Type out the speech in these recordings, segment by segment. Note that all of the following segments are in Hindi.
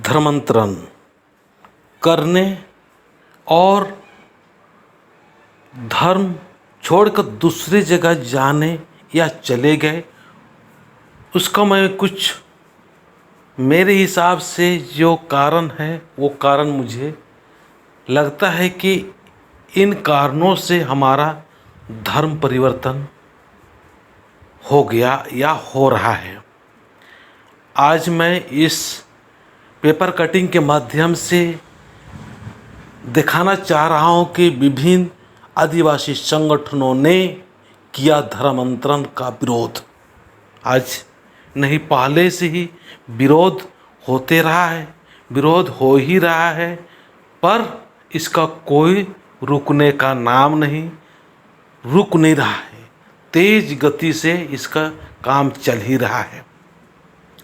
धर्मांतरण करने और धर्म छोड़कर दूसरी जगह जाने या चले गए, उसका मैं कुछ मेरे हिसाब से जो कारण है वो कारण मुझे लगता है कि इन कारणों से हमारा धर्म परिवर्तन हो गया या हो रहा है। आज मैं इस पेपर कटिंग के माध्यम से दिखाना चाह रहा हूँ कि विभिन्न आदिवासी संगठनों ने किया धर्मांतरण का विरोध। आज नहीं, पहले से ही विरोध होते रहा है, विरोध हो ही रहा है, पर इसका कोई रुकने का नाम नहीं, रुक नहीं रहा है। तेज गति से इसका काम चल ही रहा है।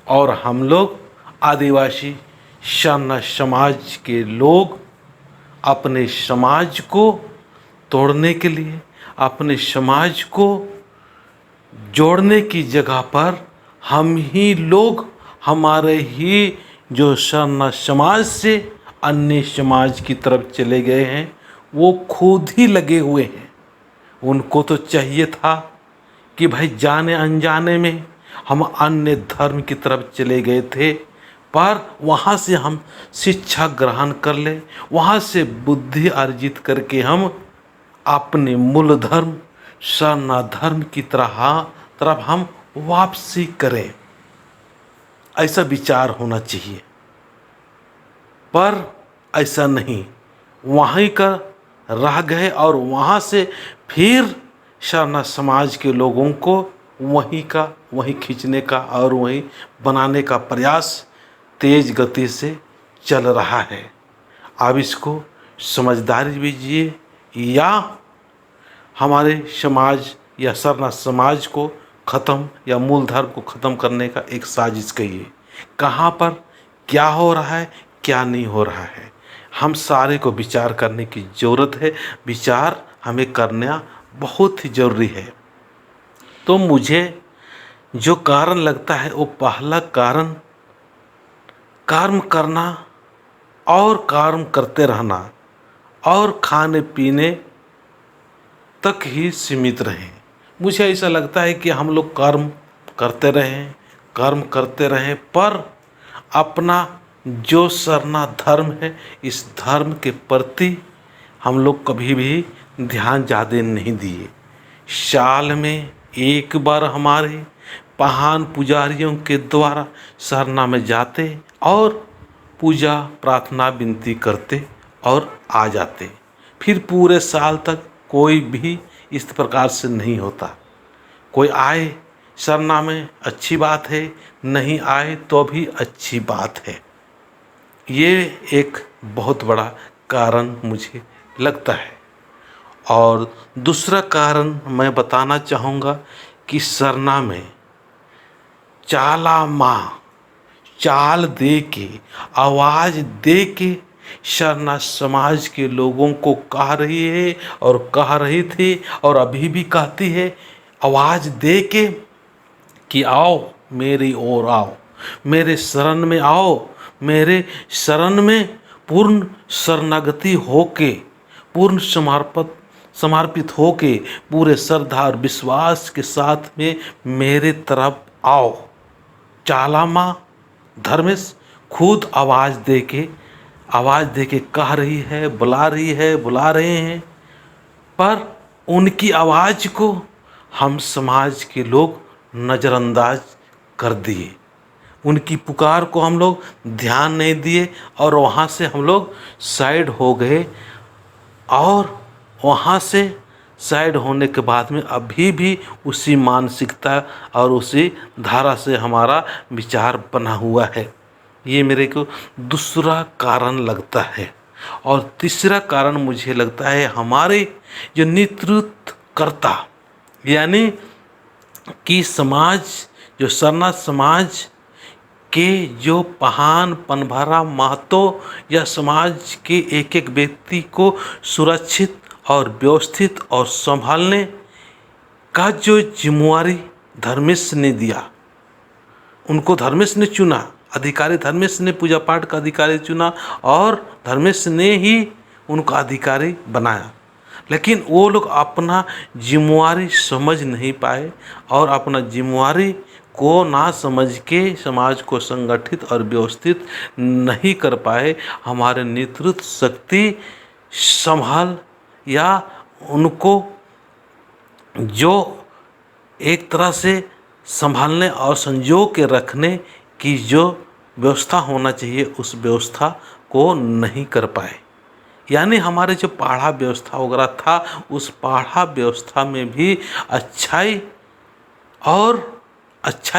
और हम लोग आदिवासी शरण समाज के लोग अपने समाज को तोड़ने के लिए, अपने समाज को जोड़ने की जगह पर हम ही लोग, हमारे ही जो शरण समाज से अन्य समाज की तरफ चले गए हैं, वो खुद ही लगे हुए हैं। उनको तो चाहिए था कि भाई जाने अनजाने में हम अन्य धर्म की तरफ चले गए थे, पर वहाँ से हम शिक्षा ग्रहण कर ले, वहाँ से बुद्धि अर्जित करके हम अपने मूल धर्म शरण धर्म की तरफ हम वापसी करें। ऐसा विचार होना चाहिए, पर ऐसा नहीं, वहीं का रह गए और वहाँ से फिर शरण समाज के लोगों को वहीं खींचने का और वहीं बनाने का प्रयास तेज गति से चल रहा है। अब इसको समझदारी दीजिए या हमारे समाज या शरण समाज को ख़त्म या मूल धर्म को ख़त्म करने का एक साजिश कहिए। कहाँ पर क्या हो रहा है, क्या नहीं हो रहा है, हम सारे को विचार करने की ज़रूरत है। विचार हमें करना बहुत ही ज़रूरी है। तो मुझे जो कारण लगता है वो पहला कारण कर्म करना और कर्म करते रहना और खाने पीने तक ही सीमित रहें। मुझे ऐसा लगता है कि हम लोग कर्म करते रहें, पर अपना जो शरण धर्म है, इस धर्म के प्रति हम लोग कभी भी ध्यान ज़्यादा नहीं दिए। साल में एक बार हमारे महान पुजारियों के द्वारा शरण में जाते और पूजा प्रार्थना विनती करते और आ जाते। फिर पूरे साल तक कोई भी इस प्रकार से नहीं होता। कोई आए शरण में अच्छी बात है, नहीं आए तो भी अच्छी बात है। ये एक बहुत बड़ा कारण मुझे लगता है। और दूसरा कारण मैं बताना चाहूँगा कि शरण में चाला माँ चाल दे के, आवाज़ दे के शरण समाज के लोगों को कह रही है और कह रही थी और अभी भी कहती है, आवाज़ दे के कि आओ मेरी ओर आओ, मेरे शरण में आओ, मेरे शरण में पूर्ण शरणागति होके, पूर्ण समर्पित होके, पूरे श्रद्धा और विश्वास के साथ में मेरे तरफ आओ। चाला माँ धर्मेश खुद आवाज़ दे के कह रही है, बुला रहे हैं, पर उनकी आवाज़ को हम समाज के लोग नज़रअंदाज कर दिए। उनकी पुकार को हम लोग ध्यान नहीं दिए और वहाँ से हम लोग साइड हो गए। और वहाँ से साइड होने के बाद में अभी भी उसी मानसिकता और उसी धारा से हमारा विचार बना हुआ है। ये मेरे को दूसरा कारण लगता है। और तीसरा कारण मुझे लगता है हमारे जो नेतृत्वकर्ता, यानी कि समाज, जो शरण समाज के जो महान पनभरा महतो या समाज के एक एक व्यक्ति को सुरक्षित और व्यवस्थित और संभालने का जो जिम्मेवारी धर्मेश ने दिया, उनको धर्मेश ने चुना अधिकारी धर्मेश ने पूजा पाठ का अधिकारी चुना और धर्मेश ने ही उनका अधिकारी बनाया, लेकिन वो लोग अपना जिम्मेवारी समझ नहीं पाए और अपना जिम्मेवारी को ना समझ के समाज को संगठित और व्यवस्थित नहीं कर पाए। हमारे नेतृत्व शक्ति संभाल या उनको जो एक तरह से संभालने और संजो के रखने की जो व्यवस्था होना चाहिए उस व्यवस्था को नहीं कर पाए। यानी हमारे जो पाढ़ा व्यवस्था वगैरह था उस पाढ़ा व्यवस्था में भी अच्छाई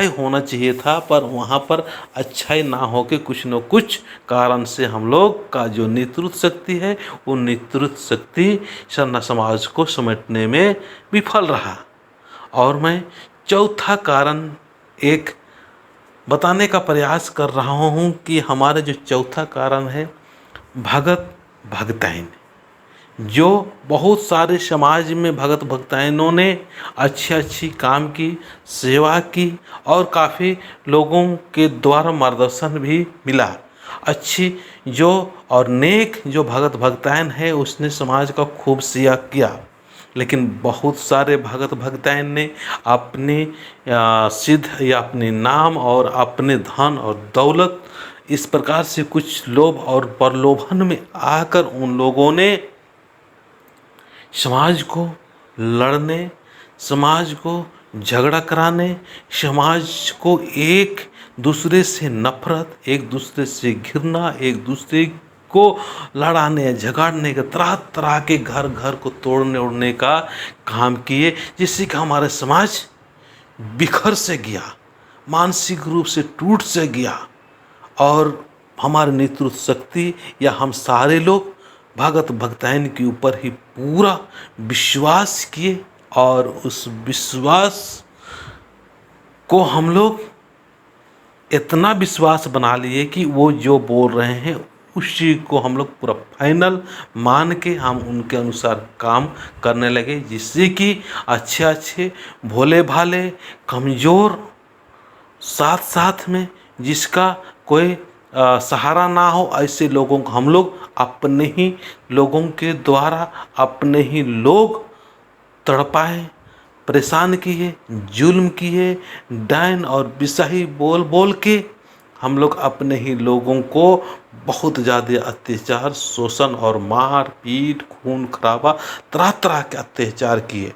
होना चाहिए था, पर वहाँ पर अच्छाई ना हो के कुछ न कुछ कारण से हम लोग का जो नेतृत्व शक्ति है वो नेतृत्व शक्ति सरना समाज को समेटने में विफल रहा। और मैं चौथा कारण एक बताने का प्रयास कर रहा हूँ कि हमारे जो चौथा कारण है भगत भगताइन, जो बहुत सारे समाज में भगत भगताइनों ने अच्छी काम की, सेवा की और काफ़ी लोगों के द्वारा मार्गदर्शन भी मिला। अच्छी जो और नेक जो भगत भगताइन है उसने समाज का खूब सेवा किया, लेकिन बहुत सारे भगत भगताइन ने अपने सिद्ध या अपने नाम और अपने धन और दौलत इस प्रकार से कुछ लोभ और प्रलोभन में आकर उन लोगों ने समाज को लड़ने, समाज को झगड़ा कराने, समाज को एक दूसरे से नफरत, एक दूसरे से घृणा, एक दूसरे को लड़ाने झगड़ने का तरह तरह के घर घर को तोड़ने उड़ने का काम किए, जिससे कि हमारा समाज बिखर से गया, मानसिक रूप से टूट से गया और हमारे नेतृत्व शक्ति या हम सारे लोग भगत भगताइन के ऊपर ही पूरा विश्वास किए और उस विश्वास को हम लोग इतना विश्वास बना लिए कि वो जो बोल रहे हैं उसी को हम लोग पूरा फाइनल मान के हम उनके अनुसार काम करने लगे, जिससे कि अच्छे भोले भाले कमज़ोर साथ साथ में जिसका कोई सहारा ना हो ऐसे लोगों को हम लोग अपने ही लोगों के द्वारा अपने ही लोग तड़पाए, परेशान किए, जुल्म किए, डायन और बिसाही बोल बोल के हम लोग अपने ही लोगों को बहुत ज़्यादा अत्याचार, शोषण और मार पीट, खून खराबा, तरह तरह के अत्याचार किए।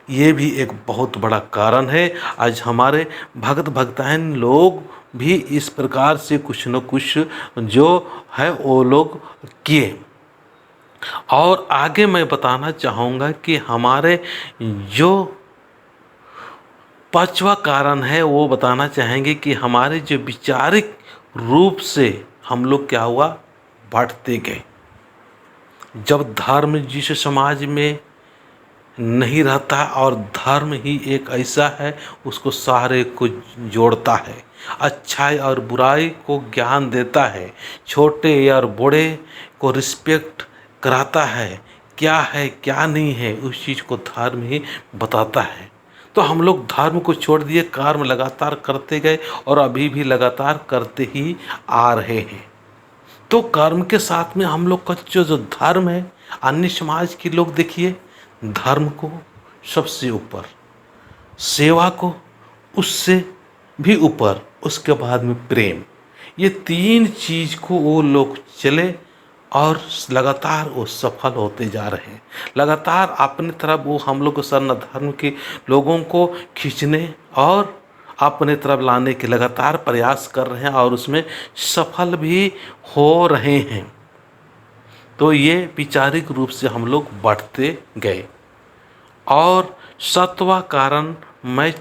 ये भी एक बहुत बड़ा कारण है। आज हमारे भगत भगताइन लोग भी इस प्रकार से कुछ न कुछ जो है वो लोग किए। और आगे मैं बताना चाहूँगा कि हमारे जो पांचवा कारण है वो बताना चाहेंगे कि हमारे जो विचारिक रूप से हम लोग क्या हुआ बढ़ते गए। जब धर्म जिस समाज में नहीं रहता और धर्म ही एक ऐसा है उसको सारे को जोड़ता है, अच्छाई और बुराई को ज्ञान देता है, छोटे और बड़े को रिस्पेक्ट कराता है क्या नहीं है उस चीज़ को धर्म ही बताता है। तो हम लोग धर्म को छोड़ दिए, कर्म लगातार करते गए और अभी भी लगातार करते ही आ रहे हैं। तो कर्म के साथ में हम लोग का जो धर्म है, अन्य समाज के लोग देखिए धर्म को सबसे ऊपर, सेवा को उससे भी ऊपर, उसके बाद में प्रेम, ये तीन चीज़ को वो लोग चले और लगातार वो सफल होते जा रहे हैं। लगातार अपने तरफ वो हम लोग को सर्ण धर्म के लोगों को खींचने और अपने तरफ लाने के लगातार प्रयास कर रहे हैं और उसमें सफल भी हो रहे हैं। तो ये वैचारिक रूप से हम लोग बढ़ते गए। और सातवां कारण मैं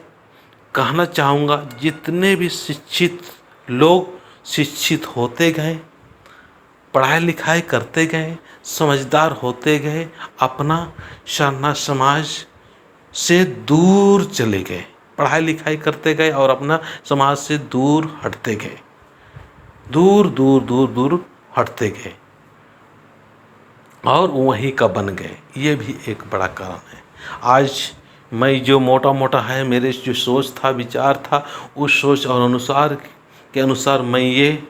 कहना चाहूँगा, जितने भी शिक्षित लोग शिक्षित होते गए, पढ़ाई लिखाई करते गए, समझदार होते गए, अपना सरना समाज से दूर चले गए, पढ़ाई लिखाई करते गए और अपना समाज से दूर हटते गए, दूर दूर दूर दूर हटते गए और वहीं का बन गए। ये भी एक बड़ा कारण है। आज मैं जो मोटा मोटा है मेरे जो सोच था, विचार था, उस सोच और अनुसार के अनुसार मैं ये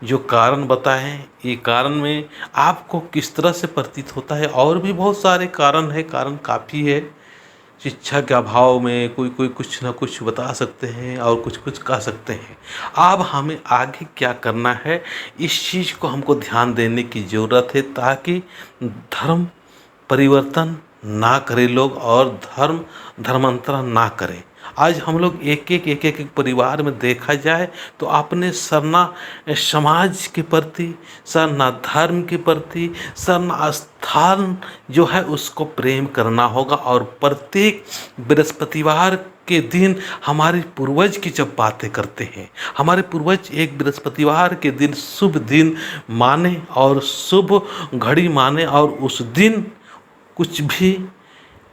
जो कारण बताएं, ये कारण में आपको किस तरह से प्रतीत होता है। और भी बहुत सारे कारण है, कारण काफ़ी है। शिक्षा के अभाव में कोई कोई कुछ ना कुछ बता सकते हैं और कुछ कुछ कह सकते हैं। अब हमें आगे क्या करना है, इस चीज़ को हमको ध्यान देने की ज़रूरत है, ताकि धर्म परिवर्तन ना करे लोग और धर्मांतरण ना करें। आज हम लोग एक एक परिवार में देखा जाए तो अपने सरना समाज के प्रति, सरना धर्म के प्रति, सरना स्थान जो है उसको प्रेम करना होगा। और प्रत्येक बृहस्पतिवार के दिन हमारे पूर्वज की जब बातें करते हैं, हमारे पूर्वज एक बृहस्पतिवार के दिन शुभ दिन माने और शुभ घड़ी माने, और उस दिन कुछ भी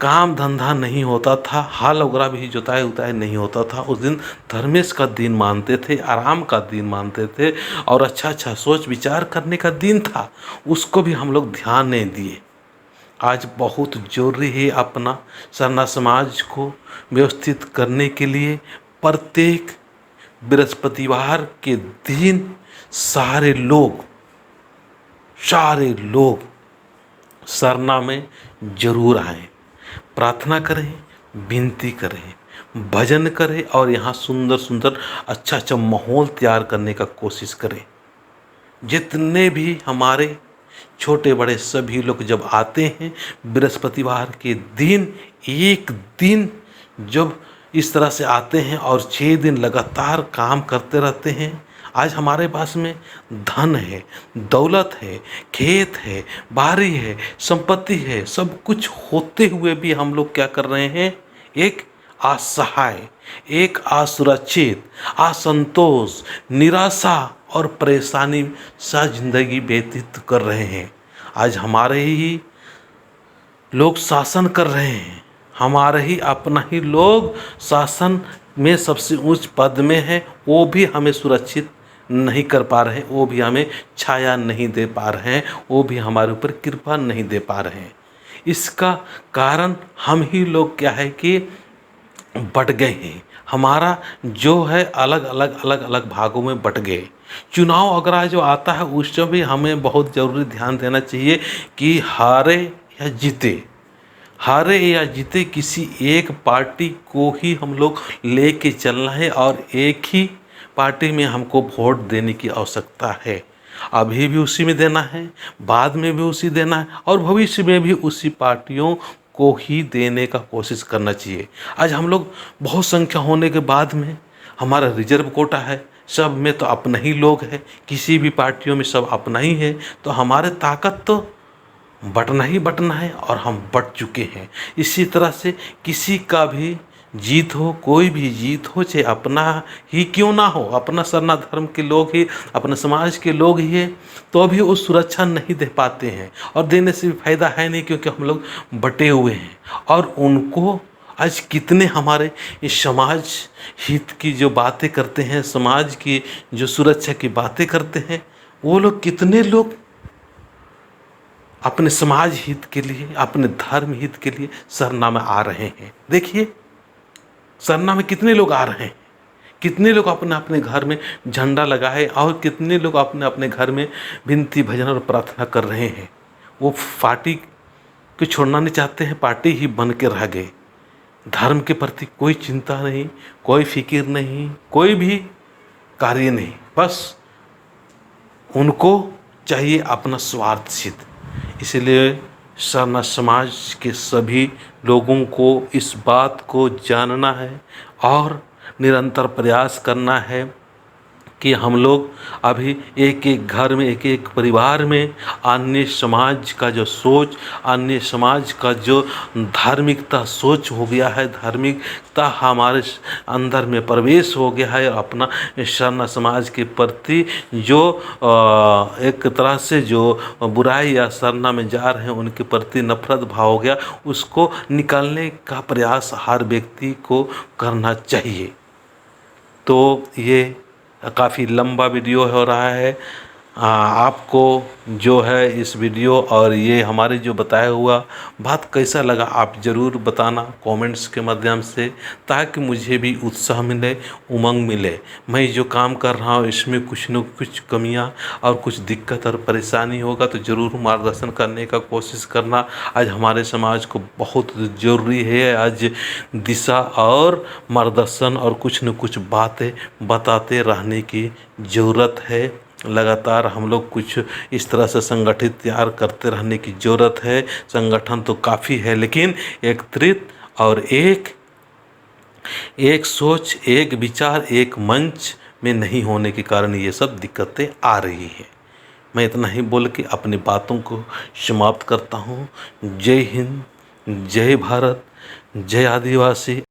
काम धंधा नहीं होता था, हल वगैरह भी जोताई उताई नहीं होता था। उस दिन धर्मेश का दिन मानते थे, आराम का दिन मानते थे, और अच्छा अच्छा सोच विचार करने का दिन था। उसको भी हम लोग ध्यान नहीं दिए। आज बहुत जरूरी है अपना सरना समाज को व्यवस्थित करने के लिए प्रत्येक बृहस्पतिवार के दिन सारे लोग सरना में जरूर आएं, प्रार्थना करें, विनती करें, भजन करें, और यहाँ सुंदर सुंदर अच्छा अच्छा माहौल तैयार करने का कोशिश करें। जितने भी हमारे छोटे बड़े सभी लोग जब आते हैं बृहस्पतिवार के दिन, एक दिन जब इस तरह से आते हैं और 6 दिन लगातार काम करते रहते हैं। आज हमारे पास में धन है, दौलत है, खेत है, बारी है, संपत्ति है, सब कुछ होते हुए भी हम लोग क्या कर रहे हैं, एक असहाय, एक असुरक्षित, असंतोष, निराशा और परेशानी सा जिंदगी व्यतीत कर रहे हैं। आज हमारे ही लोग शासन कर रहे हैं, हमारे ही अपना ही लोग शासन में सबसे उच्च पद में है, वो भी हमें सुरक्षित नहीं कर पा रहे, वो भी हमें छाया नहीं दे पा रहे हैं, वो भी हमारे ऊपर कृपा नहीं दे पा रहे हैं। इसका कारण हम ही लोग क्या है कि बट गए हैं। हमारा जो है अलग अलग भागों में बट गए। चुनाव अगर जो आता है उस समय भी हमें बहुत ज़रूरी ध्यान देना चाहिए कि हारे या जीते किसी एक पार्टी को ही हम लोग लेके चलना है, और एक ही पार्टी में हमको वोट देने की आवश्यकता है। अभी भी उसी में देना है, बाद में भी उसी देना है, और भविष्य में भी उसी पार्टियों को ही देने का कोशिश करना चाहिए। आज हम लोग बहुत संख्या होने के बाद में हमारा रिजर्व कोटा है, सब में तो अपना ही लोग है, किसी भी पार्टियों में सब अपना ही है, तो हमारे ताकत तो बटना ही बटना है, और हम बट चुके हैं। इसी तरह से किसी का भी जीत हो, कोई भी जीत हो, चाहे अपना ही क्यों ना हो, अपना सरना धर्म के लोग ही, अपने समाज के लोग ही है, तो भी वो सुरक्षा नहीं दे पाते हैं, और देने से भी फायदा है नहीं, क्योंकि हम लोग बटे हुए हैं। और उनको आज कितने हमारे इस समाज हित की जो बातें करते हैं, समाज की जो सुरक्षा की बातें करते हैं, वो लोग कितने लोग अपने समाज हित के लिए, अपने धर्म हित के लिए सरना में आ रहे हैं। देखिए सरना में कितने लोग आ रहे हैं, कितने लोग अपने अपने घर में झंडा लगाए, और कितने लोग अपने अपने घर में विनती भजन और प्रार्थना कर रहे हैं। वो पार्टी को छोड़ना नहीं चाहते हैं, पार्टी ही बन के रह गए। धर्म के प्रति कोई चिंता नहीं, कोई फिक्र नहीं, कोई भी कार्य नहीं, बस उनको चाहिए अपना स्वार्थ सिद्ध। इसलिए सरना समाज के सभी लोगों को इस बात को जानना है और निरंतर प्रयास करना है कि हम लोग अभी एक एक घर में, एक एक परिवार में अन्य समाज का जो सोच, अन्य समाज का जो धार्मिकता सोच हो गया है, धार्मिकता हमारे अंदर में प्रवेश हो गया है, और अपना सरना समाज के प्रति जो एक तरह से जो बुराई या सरना में जा रहे हैं उनके प्रति नफरत भाव हो गया, उसको निकालने का प्रयास हर व्यक्ति को करना चाहिए। तो ये काफ़ी लंबा वीडियो हो रहा है, आपको जो है इस वीडियो और ये हमारे जो बताया हुआ बात कैसा लगा, आप ज़रूर बताना कमेंट्स के माध्यम से, ताकि मुझे भी उत्साह मिले, उमंग मिले। मैं जो काम कर रहा हूँ इसमें कुछ न कुछ कमियाँ और कुछ दिक्कत और परेशानी होगा तो ज़रूर मार्गदर्शन करने का कोशिश करना। आज हमारे समाज को बहुत ज़रूरी है आज दिशा और मार्गदर्शन और कुछ न कुछ बातें बताते रहने की ज़रूरत है। लगातार हम लोग कुछ इस तरह से संगठित तैयार करते रहने की ज़रूरत है। संगठन तो काफ़ी है, लेकिन एकत्रित और एक सोच, एक विचार, एक मंच में नहीं होने के कारण ये सब दिक्कतें आ रही है। मैं इतना ही बोल के अपनी बातों को समाप्त करता हूँ। जय हिंद, जय भारत, जय आदिवासी।